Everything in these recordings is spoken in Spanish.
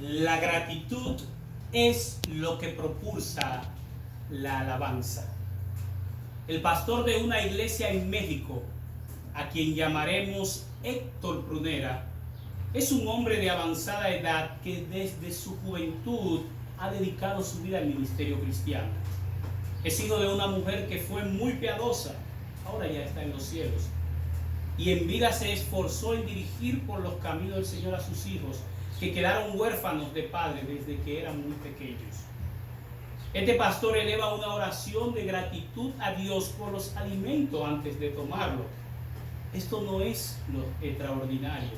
La gratitud es lo que propulsa la alabanza. El pastor de una iglesia en México, a quien llamaremos Héctor Prunera, es un hombre de avanzada edad que desde su juventud ha dedicado su vida al ministerio cristiano. Es hijo de una mujer que fue muy piadosa, ahora ya está en los cielos, y en vida se esforzó en dirigir por los caminos del Señor a sus hijos, que quedaron huérfanos de padre desde que eran muy pequeños. Este pastor eleva una oración de gratitud a Dios por los alimentos antes de tomarlo. Esto no es lo extraordinario,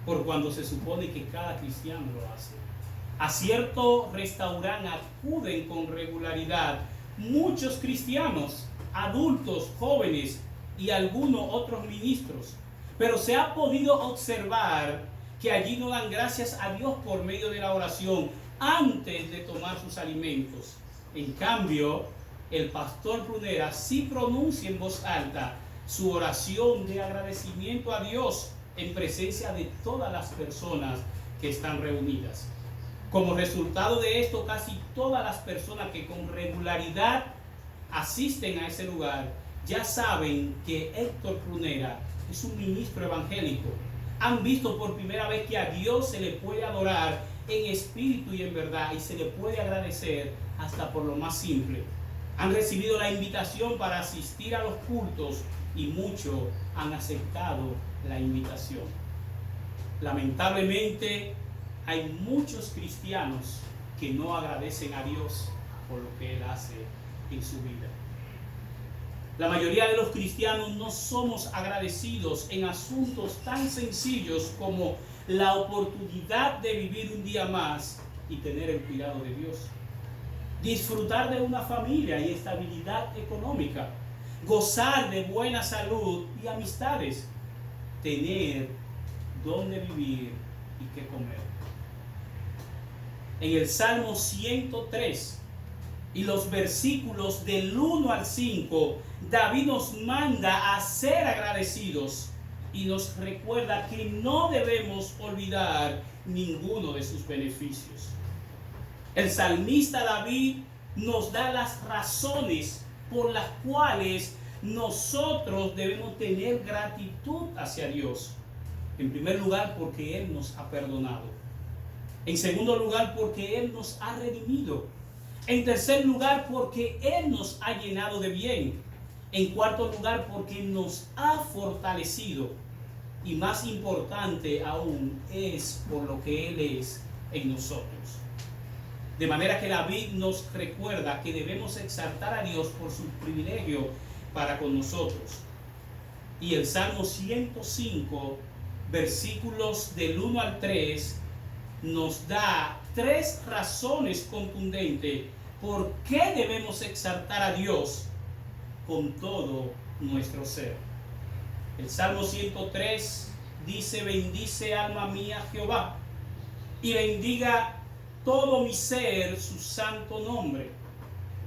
por cuando se supone que cada cristiano lo hace. A cierto restaurante acuden con regularidad muchos cristianos, adultos, jóvenes y algunos otros ministros, pero se ha podido observar que allí no dan gracias a Dios por medio de la oración antes de tomar sus alimentos. En cambio, el pastor Prunera sí pronuncia en voz alta su oración de agradecimiento a Dios en presencia de todas las personas que están reunidas. Como resultado de esto, casi todas las personas que con regularidad asisten a ese lugar ya saben que Héctor Prunera es un ministro evangélico. Han visto por primera vez que a Dios se le puede adorar en espíritu y en verdad, y se le puede agradecer hasta por lo más simple. Han recibido la invitación para asistir a los cultos y muchos han aceptado la invitación. Lamentablemente, hay muchos cristianos que no agradecen a Dios por lo que Él hace en su vida. La mayoría de los cristianos no somos agradecidos en asuntos tan sencillos como la oportunidad de vivir un día más y tener el cuidado de Dios, disfrutar de una familia y estabilidad económica, gozar de buena salud y amistades, tener dónde vivir y qué comer. En el Salmo 103 y los versículos del 1 al 5, David nos manda a ser agradecidos y nos recuerda que no debemos olvidar ninguno de sus beneficios. El salmista David nos da las razones por las cuales nosotros debemos tener gratitud hacia Dios. En primer lugar, porque Él nos ha perdonado. En segundo lugar, porque Él nos ha redimido. En tercer lugar, porque Él nos ha llenado de bien. En cuarto lugar, porque nos ha fortalecido. Y más importante aún, es por lo que Él es en nosotros. De manera que David nos recuerda que debemos exaltar a Dios por su privilegio para con nosotros. Y el Salmo 105, versículos del 1 al 3, nos da 3 razones contundentes por qué debemos exaltar a Dios con todo nuestro ser. El Salmo 103 dice: bendice alma mía Jehová, y bendiga todo mi ser su santo nombre.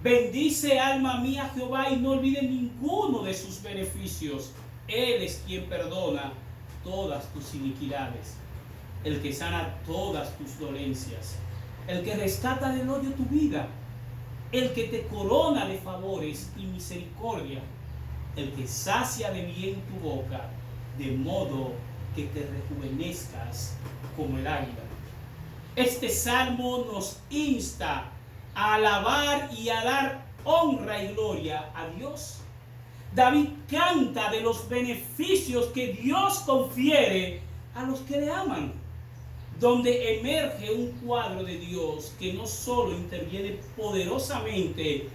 Bendice alma mía Jehová, y no olvide ninguno de sus beneficios. Él es quien perdona todas tus iniquidades, el que sana todas tus dolencias, el que rescata del hoyo tu vida, el que te corona de favores y misericordia, el que sacia de bien tu boca, de modo que te rejuvenezcas como el águila. Este salmo nos insta a alabar y a dar honra y gloria a Dios. David canta de los beneficios que Dios confiere a los que le aman, donde emerge un cuadro de Dios que no solo interviene poderosamente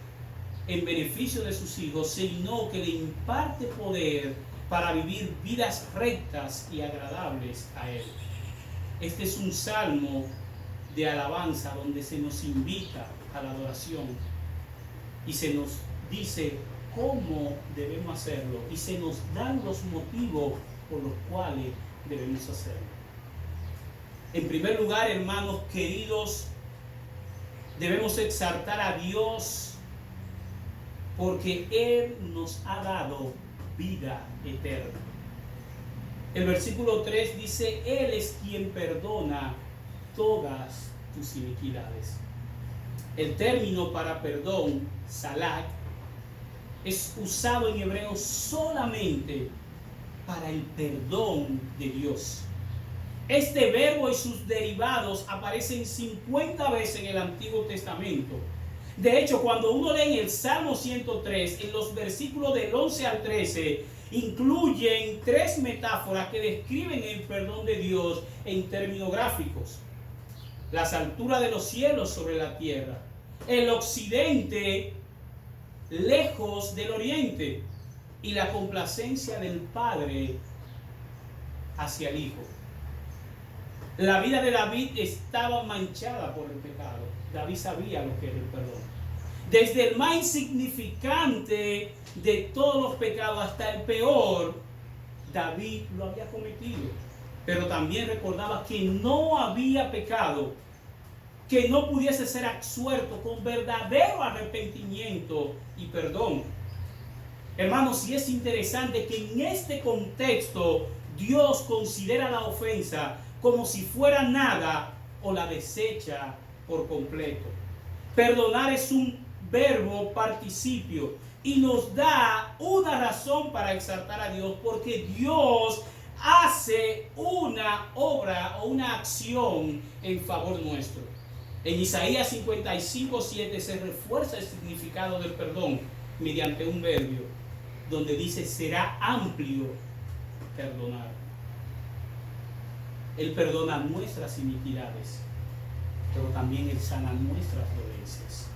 en beneficio de sus hijos, sino que le imparte poder para vivir vidas rectas y agradables a Él. Este es un salmo de alabanza donde se nos invita a la adoración y se nos dice cómo debemos hacerlo y se nos dan los motivos por los cuales debemos hacerlo. En primer lugar, hermanos queridos, debemos exaltar a Dios porque Él nos ha dado vida eterna. El versículo 3 dice: Él es quien perdona todas tus iniquidades. El término para perdón, salak, es usado en hebreo solamente para el perdón de Dios. Este verbo y sus derivados aparecen 50 veces en el Antiguo Testamento. De hecho, cuando uno lee en el Salmo 103, en los versículos del 11 al 13, incluyen 3 metáforas que describen el perdón de Dios en términos gráficos. Las alturas de los cielos sobre la tierra, el occidente lejos del oriente y la complacencia del Padre hacia el Hijo. La vida de David estaba manchada por el pecado. David sabía lo que era el perdón. Desde el más insignificante de todos los pecados hasta el peor, David lo había cometido. Pero también recordaba que no había pecado que no pudiese ser absuelto con verdadero arrepentimiento y perdón. Hermanos, y es interesante que en este contexto Dios considera la ofensa como si fuera nada o la desecha por completo. Perdonar es un verbo participio y nos da una razón para exaltar a Dios, porque Dios hace una obra o una acción en favor nuestro. En Isaías 55:7 se refuerza el significado del perdón mediante un verbo donde dice: será amplio perdonar. Él perdona nuestras iniquidades, pero también Él sana nuestras dolencias.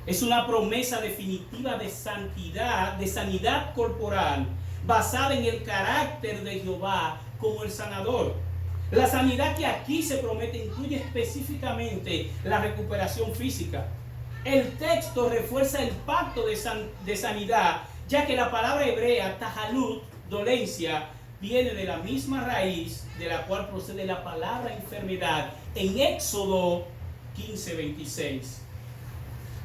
Es una promesa definitiva de santidad, de sanidad corporal, basada en el carácter de Jehová como el sanador. La sanidad que aquí se promete incluye específicamente la recuperación física. El texto refuerza el pacto de sanidad, ya que la palabra hebrea tahalut, dolencia, viene de la misma raíz de la cual procede la palabra enfermedad en Éxodo 15:26.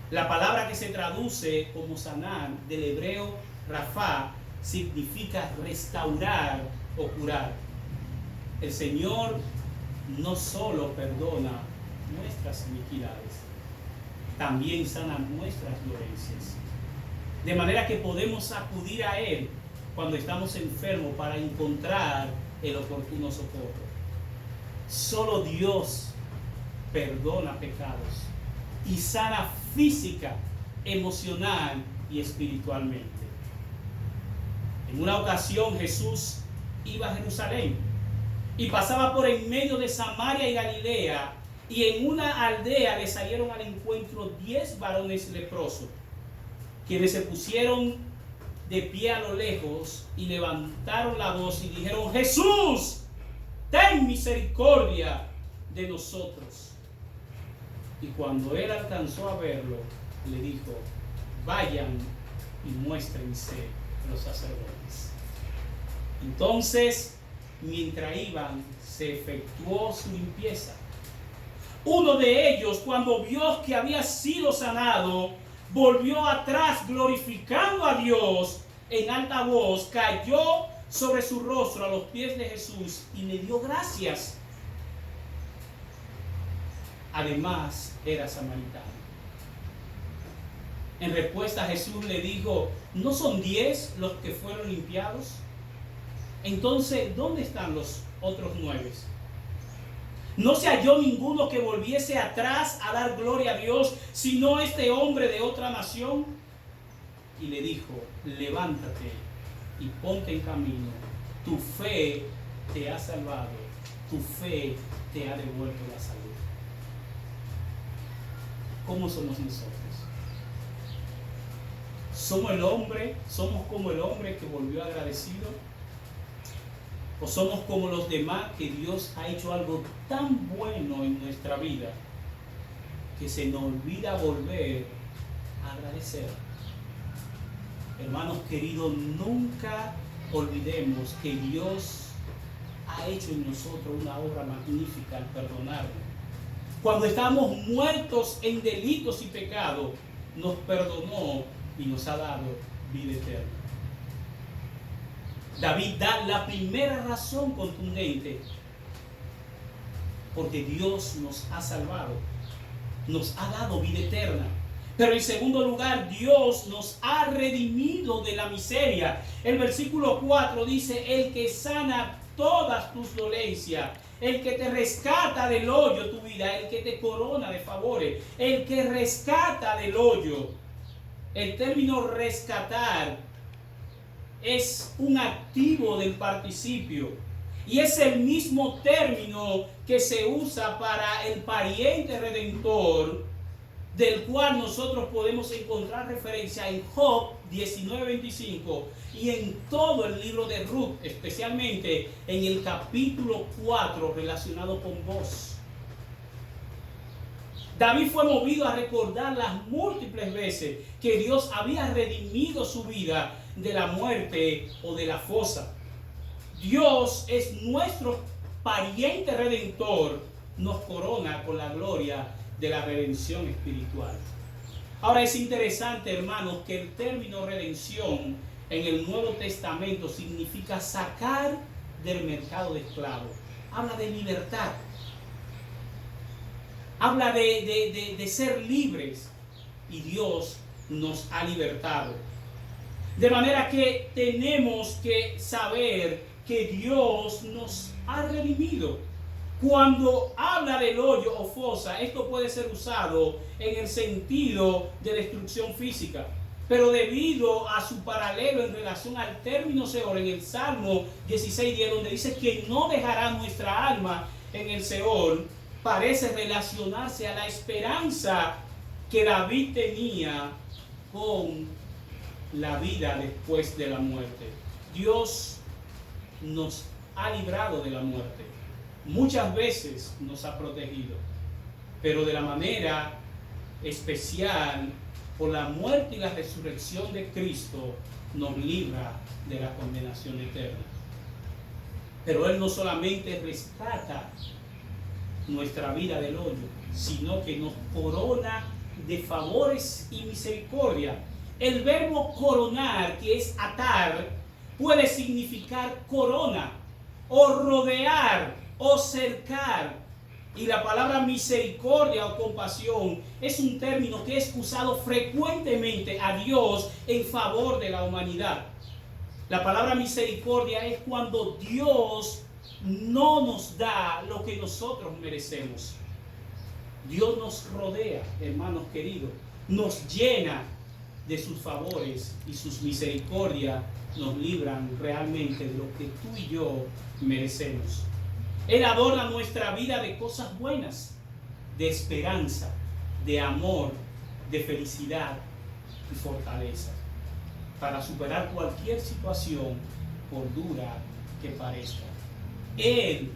La palabra que se traduce como sanar del hebreo rafá significa restaurar o curar. El Señor no solo perdona nuestras iniquidades, también sana nuestras dolencias. De manera que podemos acudir a Él cuando estamos enfermos para encontrar el oportuno socorro. Solo Dios perdona pecados y sana física, emocional y espiritualmente. En una ocasión Jesús iba a Jerusalén y pasaba por en medio de Samaria y Galilea, y en una aldea le salieron al encuentro 10 varones leprosos, quienes se pusieron de pie a lo lejos y levantaron la voz y dijeron: Jesús, ten misericordia de nosotros. Y cuando él alcanzó a verlo, le dijo: vayan y muéstrense los sacerdotes. Entonces, mientras iban, se efectuó su limpieza. Uno de ellos, cuando vio que había sido sanado, volvió atrás glorificando a Dios en alta voz, cayó sobre su rostro a los pies de Jesús y le dio gracias. Además, era samaritano. En respuesta, Jesús le dijo: ¿no son 10 los que fueron limpiados? Entonces, ¿dónde están los otros 9? No se halló ninguno que volviese atrás a dar gloria a Dios, sino este hombre de otra nación. Y le dijo: levántate y ponte en camino. Tu fe te ha salvado. Tu fe te ha devuelto la salud. ¿Cómo somos nosotros? ¿Somos como el hombre que volvió agradecido? ¿O somos como los demás que Dios ha hecho algo tan bueno en nuestra vida que se nos olvida volver a agradecer? Hermanos queridos, nunca olvidemos que Dios ha hecho en nosotros una obra magnífica al perdonarnos. Cuando estábamos muertos en delitos y pecados, nos perdonó y nos ha dado vida eterna. David da la primera razón contundente Porque Dios nos ha salvado, nos ha dado vida eterna. Pero en segundo lugar, Dios nos ha redimido de la miseria. El versículo 4 dice: el que sana todas tus dolencias, el que te rescata del hoyo tu vida, el que te corona de favores, el que rescata del hoyo. El término rescatar es un activo del participio y es el mismo término que se usa para el pariente redentor, del cual nosotros podemos encontrar referencia en Job 19:25 y en todo el libro de Ruth, especialmente en el capítulo 4 relacionado con Boz. David fue movido a recordar las múltiples veces que Dios había redimido su vida de la muerte o de la fosa. Dios es nuestro pariente redentor, nos corona con la gloria de la redención espiritual. Ahora es interesante, hermanos, que el término redención en el Nuevo Testamento significa sacar del mercado de esclavos. Habla de libertad. Habla de ser libres, y Dios nos ha libertado. De manera que tenemos que saber que Dios nos ha redimido. Cuando habla del hoyo o fosa, esto puede ser usado en el sentido de destrucción física. Pero debido a su paralelo en relación al término Seol en el Salmo 16:10, donde dice que no dejará nuestra alma en el Seol, parece relacionarse a la esperanza que David tenía con la vida después de la muerte. Dios nos ha librado de la muerte. Muchas veces nos ha protegido, pero de la manera especial, por la muerte y la resurrección de Cristo, nos libra de la condenación eterna. Pero Él no solamente rescata nuestra vida del hoyo, sino que nos corona de favores y misericordia. El verbo coronar, que es atar, puede significar corona, o rodear, o cercar. Y la palabra misericordia o compasión es un término que es usado frecuentemente a Dios en favor de la humanidad. La palabra misericordia es cuando Dios no nos da lo que nosotros merecemos. Dios nos rodea, hermanos queridos, nos llena de sus favores, y sus misericordias nos libran realmente de lo que tú y yo merecemos. Él adorna nuestra vida de cosas buenas, de esperanza, de amor, de felicidad y fortaleza, para superar cualquier situación, por dura que parezca. Él,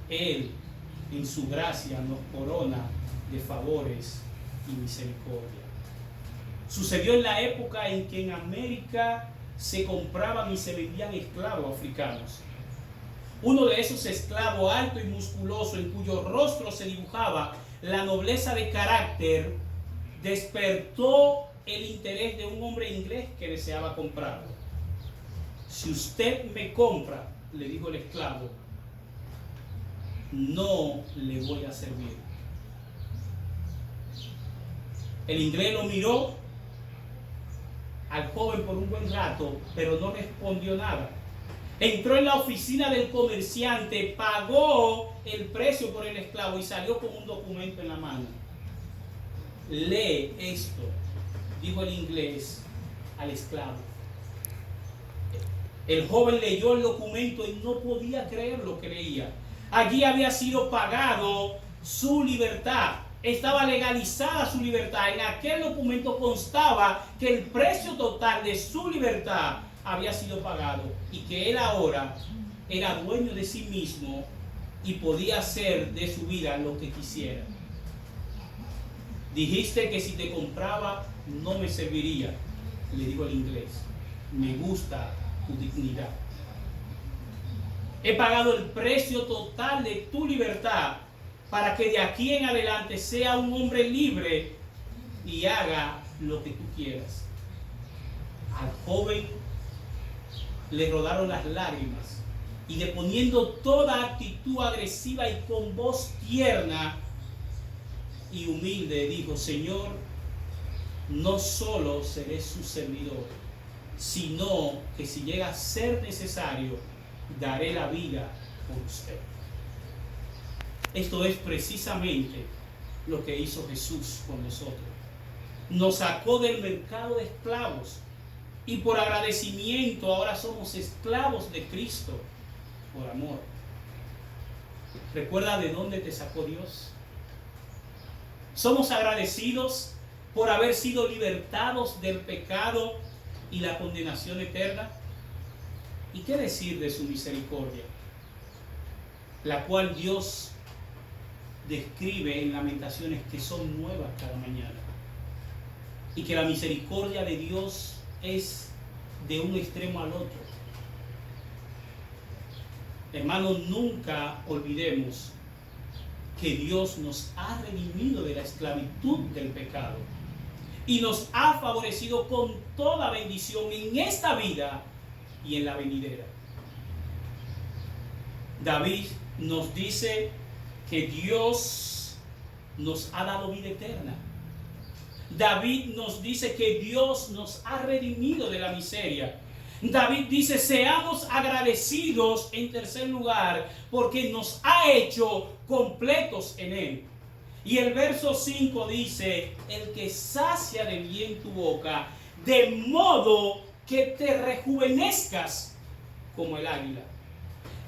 en su gracia, nos corona de favores y misericordia. Sucedió en la época en que en América se compraban y se vendían esclavos africanos. Uno de esos esclavos, alto y musculoso, en cuyo rostro se dibujaba la nobleza de carácter, despertó el interés de un hombre inglés que deseaba comprarlo. Si usted me compra, le dijo el esclavo, no le voy a servir. El inglés lo miró al joven por un buen rato, pero no respondió nada. Entró en la oficina del comerciante, pagó el precio por el esclavo y salió con un documento en la mano. Lee esto, dijo el inglés al esclavo. El joven leyó el documento y no podía creer lo que leía. Allí había sido pagado su libertad. Estaba legalizada su libertad. En aquel documento constaba que el precio total de su libertad había sido pagado y que él ahora era dueño de sí mismo y podía hacer de su vida lo que quisiera. Dijiste que si te compraba no me serviría, le dijo el inglés. Me gusta tu dignidad. He pagado el precio total de tu libertad para que de aquí en adelante sea un hombre libre y haga lo que tú quieras. Al joven le rodaron las lágrimas y deponiendo toda actitud agresiva y con voz tierna y humilde, dijo: Señor, no solo seré su servidor, sino que si llega a ser necesario, daré la vida por usted. Esto es precisamente lo que hizo Jesús con nosotros. Nos sacó del mercado de esclavos y por agradecimiento ahora somos esclavos de Cristo por amor. ¿Recuerda de dónde te sacó Dios? Somos agradecidos por haber sido libertados del pecado y la condenación eterna. ¿Y qué decir de su misericordia, la cual Dios describe en Lamentaciones que son nuevas cada mañana? Y que la misericordia de Dios es de un extremo al otro. Hermanos, nunca olvidemos que Dios nos ha redimido de la esclavitud del pecado y nos ha favorecido con toda bendición en esta vida y en la venidera. David nos dice que Dios nos ha dado vida eterna. David nos dice que Dios nos ha redimido de la miseria. David dice: seamos agradecidos, en tercer lugar, porque nos ha hecho completos en Él. Y el verso 5 dice: el que sacia de bien tu boca, de modo que te rejuvenezcas como el águila.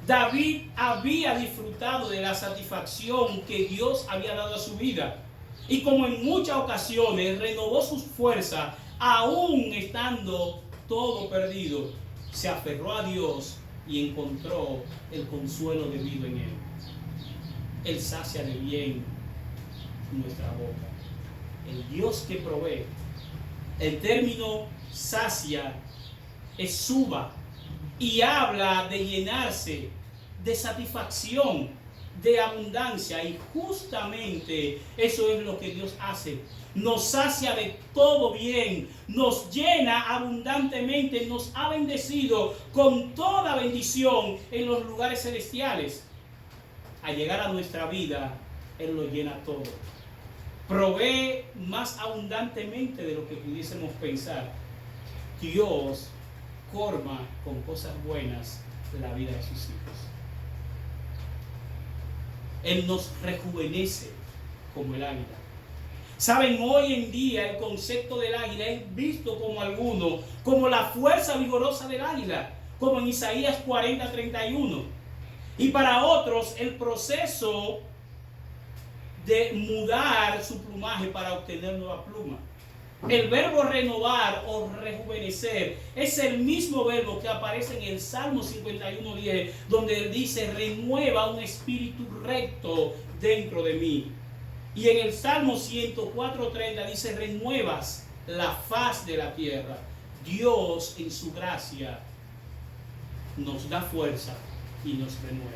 David había disfrutado de la satisfacción que Dios había dado a su vida. Y como en muchas ocasiones renovó sus fuerzas, aún estando todo perdido, se aferró a Dios y encontró el consuelo debido en Él. Él sacia de bien nuestra boca. El Dios que provee. El término sacia es suba y habla de llenarse, de satisfacción, de abundancia, y justamente eso es lo que Dios hace. Nos sacia de todo bien, nos llena abundantemente, nos ha bendecido con toda bendición en los lugares celestiales. Al llegar a nuestra vida, Él lo llena todo. Provee más abundantemente de lo que pudiésemos pensar. Dios colma con cosas buenas la vida de sus hijos. Él nos rejuvenece como el águila. Saben, hoy en día el concepto del águila es visto como alguno, como la fuerza vigorosa del águila, como en Isaías 40:31. Y para otros el proceso de mudar su plumaje para obtener nueva pluma. El verbo renovar o rejuvenecer es el mismo verbo que aparece en el Salmo 51:10, donde él dice: renueva un espíritu recto dentro de mí. Y en el Salmo 104:30 dice: renuevas la faz de la tierra. Dios en su gracia nos da fuerza y nos renueva.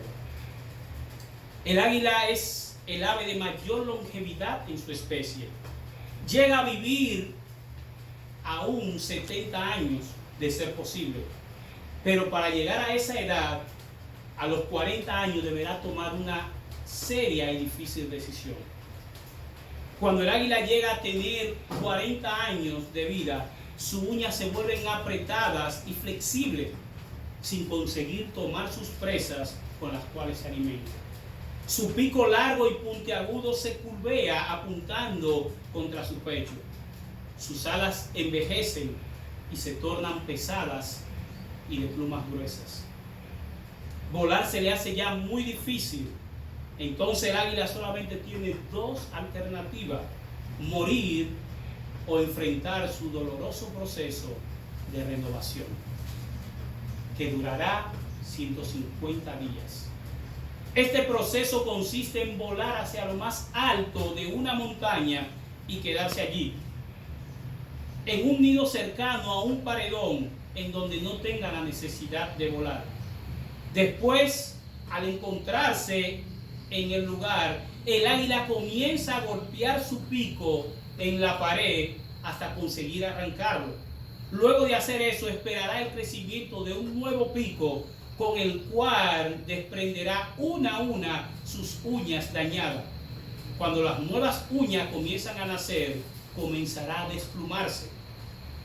El águila es el ave de mayor longevidad en su especie. Llega a vivir aún 70 años de ser posible. Pero para llegar a esa edad, a los 40 años, deberá tomar una seria y difícil decisión. Cuando el águila llega a tener 40 años de vida, sus uñas se vuelven apretadas y flexibles, sin conseguir tomar sus presas con las cuales se alimenta. Su pico largo y puntiagudo se curvea apuntando contra su pecho. Sus alas envejecen y se tornan pesadas y de plumas gruesas. Volar se le hace ya muy difícil. Entonces el águila solamente tiene dos alternativas: morir o enfrentar su doloroso proceso de renovación, que durará 150 días. Este proceso consiste en volar hacia lo más alto de una montaña y quedarse allí, en un nido cercano a un paredón en donde no tenga la necesidad de volar. Después, al encontrarse en el lugar, el águila comienza a golpear su pico en la pared hasta conseguir arrancarlo. Luego de hacer eso, esperará el crecimiento de un nuevo pico con el cual desprenderá una a una sus uñas dañadas. Cuando las nuevas uñas comienzan a nacer, comenzará a desplumarse.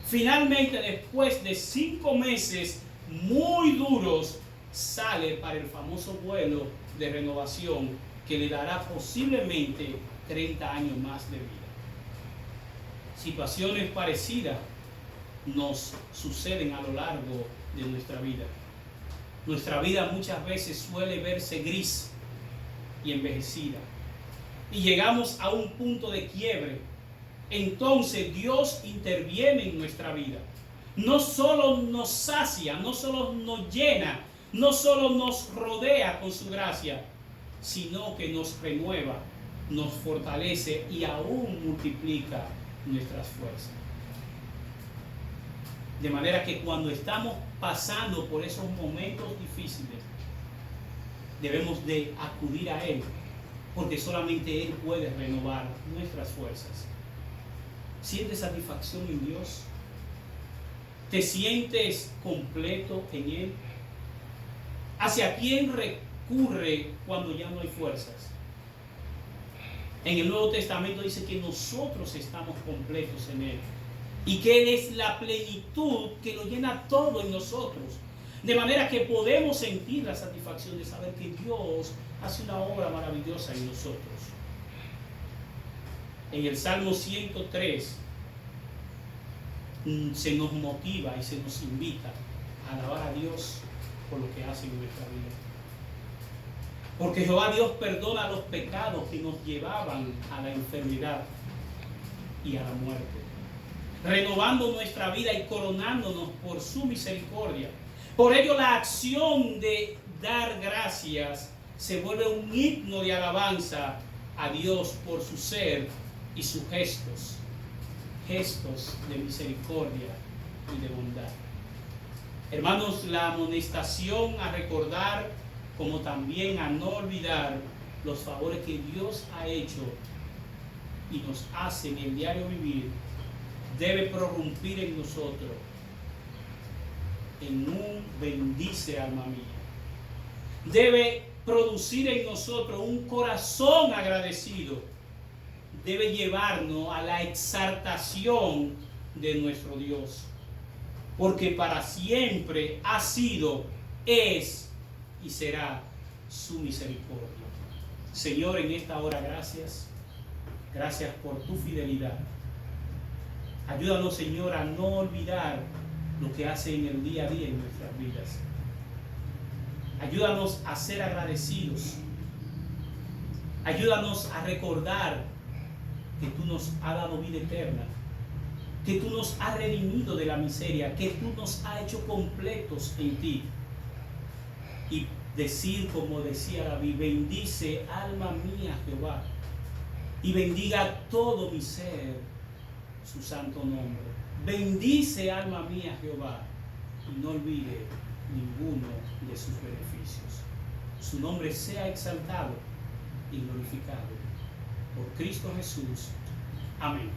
Finalmente, después de 5 meses muy duros, sale para el famoso vuelo de renovación que le dará posiblemente 30 años más de vida. Situaciones parecidas nos suceden a lo largo de nuestra vida. Nuestra vida muchas veces suele verse gris y envejecida. Y llegamos a un punto de quiebre. Entonces Dios interviene en nuestra vida. No solo nos sacia, no solo nos llena, no solo nos rodea con su gracia, sino que nos renueva, nos fortalece y aún multiplica nuestras fuerzas. De manera que cuando estamos pasando por esos momentos difíciles, debemos de acudir a Él, porque solamente Él puede renovar nuestras fuerzas. ¿Sientes satisfacción en Dios? ¿Te sientes completo en Él? ¿Hacia quién recurre cuando ya no hay fuerzas? En el Nuevo Testamento dice que nosotros estamos completos en Él y que Él es la plenitud que lo llena todo en nosotros. De manera que podemos sentir la satisfacción de saber que Dios hace una obra maravillosa en nosotros. En el Salmo 103 se nos motiva y se nos invita a alabar a Dios por lo que hace en nuestra vida. Porque Jehová Dios perdona los pecados que nos llevaban a la enfermedad y a la muerte, renovando nuestra vida y coronándonos por su misericordia. Por ello la acción de dar gracias se vuelve un himno de alabanza a Dios por su ser y sus gestos de misericordia y de bondad. Hermanos, la amonestación a recordar, como también a no olvidar los favores que Dios ha hecho y nos hace en el diario vivir, debe prorrumpir en nosotros en un bendice alma mía. Debe producir en nosotros un corazón agradecido. Debe llevarnos a la exaltación de nuestro Dios. Porque para siempre ha sido, es y será su misericordia. Señor, en esta hora gracias. Gracias por tu fidelidad. Ayúdanos, Señor, a no olvidar lo que hace en el día a día en nuestras vidas. Ayúdanos a ser agradecidos. Ayúdanos a recordar que tú nos has dado vida eterna, que tú nos has redimido de la miseria, que tú nos has hecho completos en ti. Y decir, como decía David, bendice alma mía Jehová, y bendiga todo mi ser su santo nombre. Bendice alma mía Jehová, y no olvide ninguno de sus beneficios. Su nombre sea exaltado y glorificado por Cristo Jesús. Amén.